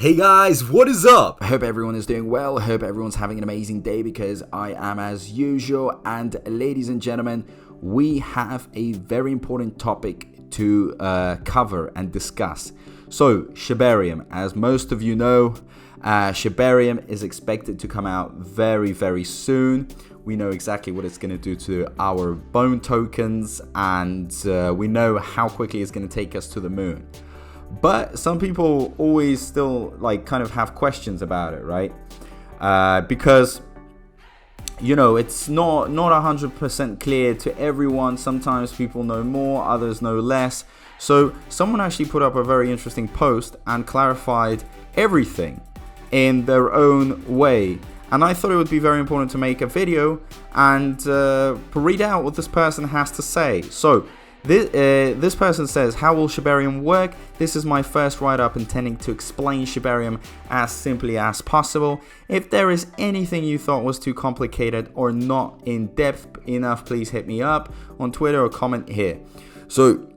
Hey guys, what is up? I hope everyone is doing well. I hope everyone's having an amazing day because I am as usual. And ladies and gentlemen, we have a very important topic to cover and discuss. So, Shibarium, as most of you know, Shibarium is expected to come out very, very soon. We know exactly what it's going to do to our Bone tokens, and we know how quickly it's going to take us to the moon. But some people always still kind of have questions about it, right? Because it's not 100% clear to everyone. Sometimes people know more, others know less. So someone actually put up a very interesting post and clarified everything in their own way. And I thought it would be very important to make a video and read out what this person has to say. So this person says, how will Shibarium work? This is my first write-up intending to explain Shibarium as simply as possible. If there is anything you thought was too complicated or not in depth enough, please hit me up on Twitter or comment here. So,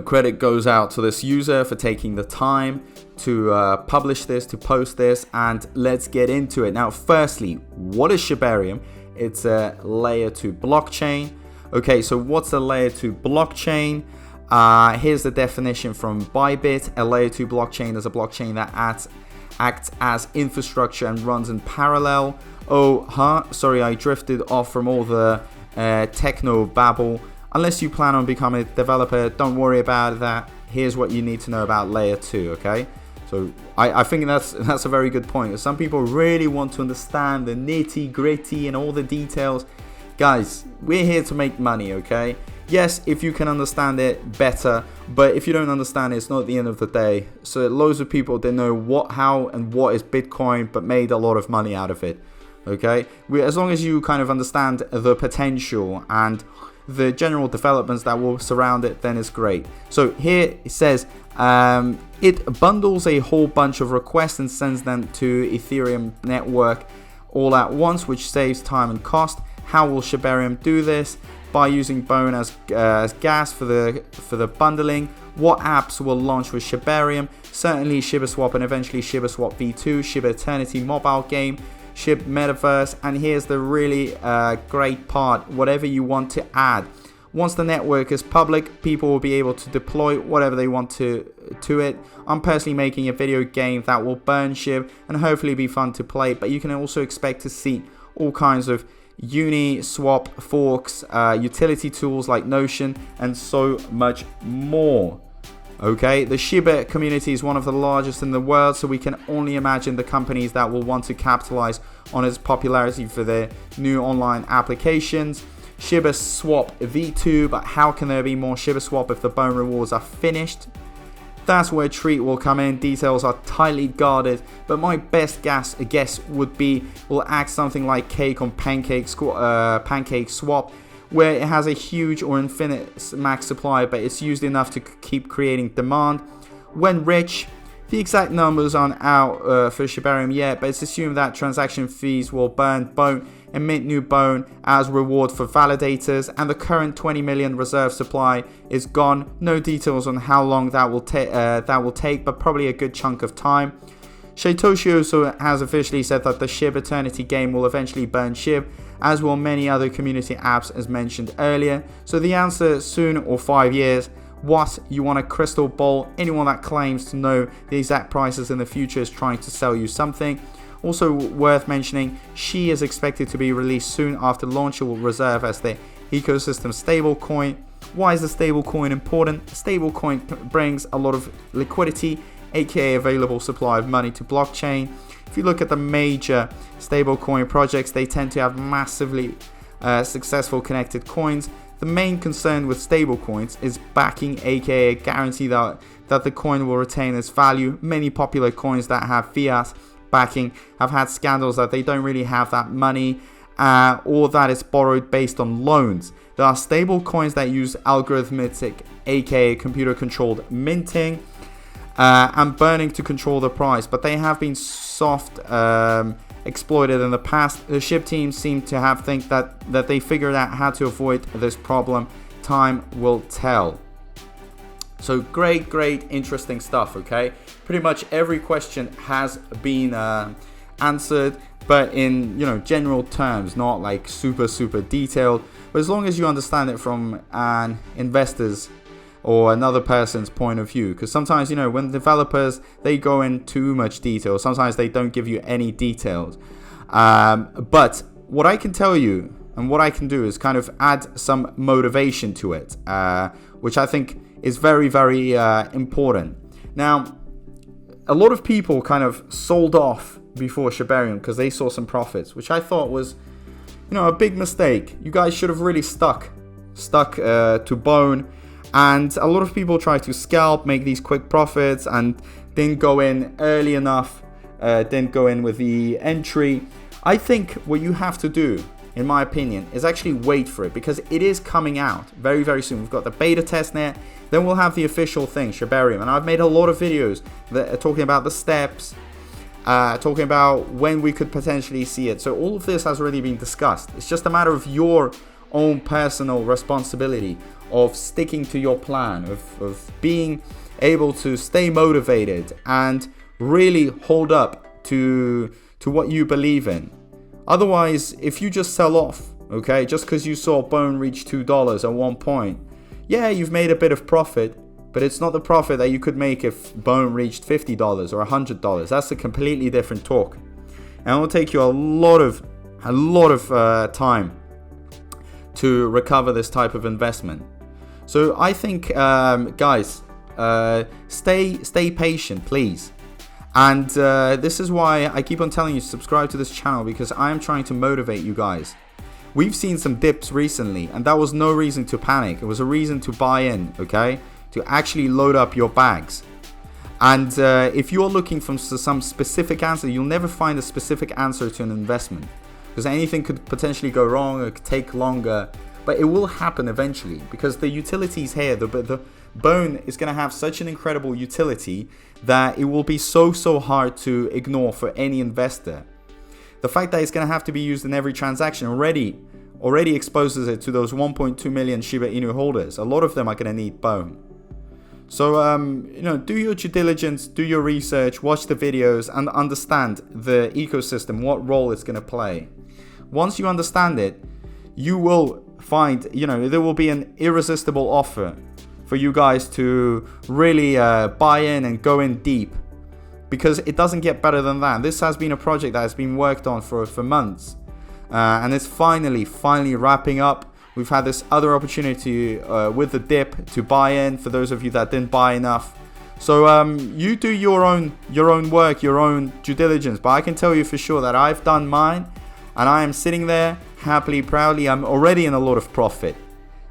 credit goes out to this user for taking the time to publish this, to post this, and let's get into it. Now, firstly, what is Shibarium? It's a layer 2 blockchain. Okay, so what's a layer 2 blockchain? Here's the definition from Bybit. A layer 2 blockchain is a blockchain that acts as infrastructure and runs in parallel. Sorry, I drifted off from all the techno babble. Unless you plan on becoming a developer, don't worry about that. Here's what you need to know about layer 2, okay? So I think that's a very good point. Some people really want to understand the nitty gritty and all the details. Guys, we're here to make money, okay? Yes, if you can understand it, better. But if you don't understand it, it's not the end of the day. So loads of people, they know how and what is Bitcoin, but made a lot of money out of it, okay? As long as you kind of understand the potential and the general developments that will surround it, then it's great. So here it says, it bundles a whole bunch of requests and sends them to Ethereum network all at once, which saves time and cost. How will Shibarium do this? By using Bone as gas for the bundling. What apps will launch with Shibarium? Certainly ShibaSwap and eventually ShibaSwap V2, Shiba Eternity mobile game, Shib Metaverse, and here's the really great part, whatever you want to add. Once the network is public, people will be able to deploy whatever they want to it. I'm personally making a video game that will burn Shib and hopefully be fun to play, but you can also expect to see all kinds of Uniswap forks, utility tools like Notion, and so much more. Okay, the Shiba community is one of the largest in the world, so we can only imagine the companies that will want to capitalize on its popularity for their new online applications. ShibaSwap V2, but how can there be more ShibaSwap if the Bone rewards are finished? That's where Treat will come in. Details are tightly guarded, but my best guess would be will act something like Cake on Pancake Swap, where it has a huge or infinite max supply, but it's used enough to keep creating demand. When rich, the exact numbers aren't out for Shibarium yet, but it's assumed that transaction fees will burn Bone and mint new Bone as reward for validators, and the current 20 million reserve supply is gone. No details on how long that will take, but probably a good chunk of time. Satoshi also has officially said that the Shib Eternity game will eventually burn Shib, as will many other community apps as mentioned earlier. So the answer, soon or 5 years. What? You want a crystal ball? Anyone that claims to know the exact prices in the future is trying to sell you something. Also worth mentioning, Shi is expected to be released soon after launch. It will reserve as the ecosystem stablecoin. Why is the stablecoin important? Stablecoin brings a lot of liquidity, aka available supply of money to blockchain. If you look at the major stablecoin projects, they tend to have massively successful connected coins. The main concern with stablecoins is backing, aka a guarantee that the coin will retain its value. Many popular coins that have fiat backing have had scandals that they don't really have that money, or that it's borrowed based on loans. There are stable coins that use algorithmic, aka computer controlled minting and burning to control the price, but they have been soft exploited in the past. The Shib team seem to have think that they figured out how to avoid this problem. Time will tell. So great, interesting stuff, okay? Pretty much every question has been answered, but in, general terms, not like super detailed. But as long as you understand it from an investor's or another person's point of view, because sometimes, when developers, they go in too much detail, sometimes they don't give you any details. But what I can tell you and what I can do is kind of add some motivation to it, which I think is very important. Now, a lot of people kind of sold off before Shibarium because they saw some profits, which I thought was, a big mistake. You guys should have really stuck to bone. And a lot of people try to scalp, make these quick profits, and didn't go in early enough, didn't go in with the entry. I think what you have to do, in my opinion, is actually wait for it, because it is coming out very soon. We've got the beta testnet, then we'll have the official thing, Shibarium. And I've made a lot of videos that are talking about the steps, talking about when we could potentially see it. So all of this has already been discussed. It's just a matter of your own personal responsibility of sticking to your plan, of being able to stay motivated and really hold up to what you believe in. Otherwise, if you just sell off, okay, just because you saw Bone reach $2 at one point, yeah, you've made a bit of profit, but it's not the profit that you could make if Bone reached $50 or $100. That's a completely different talk, and it will take you a lot of time to recover this type of investment. So I think, guys, stay patient, please. And this is why I keep on telling you to subscribe to this channel, because I am trying to motivate you guys. We've seen some dips recently, and that was no reason to panic. It was a reason to buy in, okay? To actually load up your bags. And if you're looking for some specific answer, you'll never find a specific answer to an investment, because anything could potentially go wrong, or it could take longer. But it will happen eventually, because the utility is here. The Bone is going to have such an incredible utility that it will be so hard to ignore for any investor. The fact that it's going to have to be used in every transaction already exposes it to those 1.2 million Shiba Inu holders. A lot of them are going to need Bone. So, do your due diligence, do your research, watch the videos, and understand the ecosystem, what role it's going to play. Once you understand it, you will find, there will be an irresistible offer for you guys to really buy in and go in deep, because it doesn't get better than that. This has been a project that has been worked on for months, and it's finally wrapping up. We've had this other opportunity with the dip to buy in for those of you that didn't buy enough. So you do your own work, your own due diligence. But I can tell you for sure that I've done mine, and I am sitting there happily, proudly. I'm already in a lot of profit.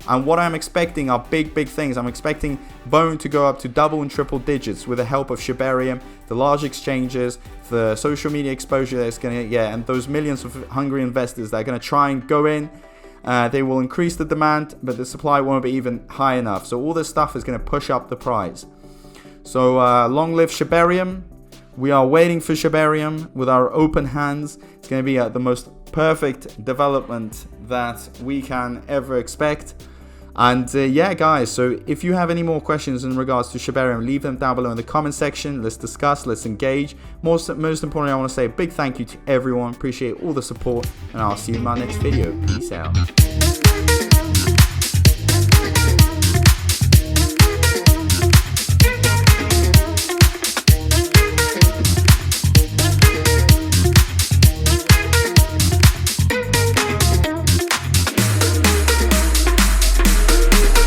And what I'm expecting are big things. I'm expecting Bone to go up to double and triple digits with the help of Shibarium, the large exchanges, the social media exposure that it's going to get, and those millions of hungry investors that are going to try and go in. They will increase the demand, but the supply won't be even high enough. So all this stuff is going to push up the price. So long live Shibarium. We are waiting for Shibarium with our open hands. It's going to be the most perfect development that we can ever expect. And yeah, guys, so if you have any more questions in regards to Shibarium, leave them down below in the comment section. Let's discuss, let's engage. Most importantly, I want to say a big thank you to everyone. Appreciate all the support, and I'll see you in my next video. Peace out.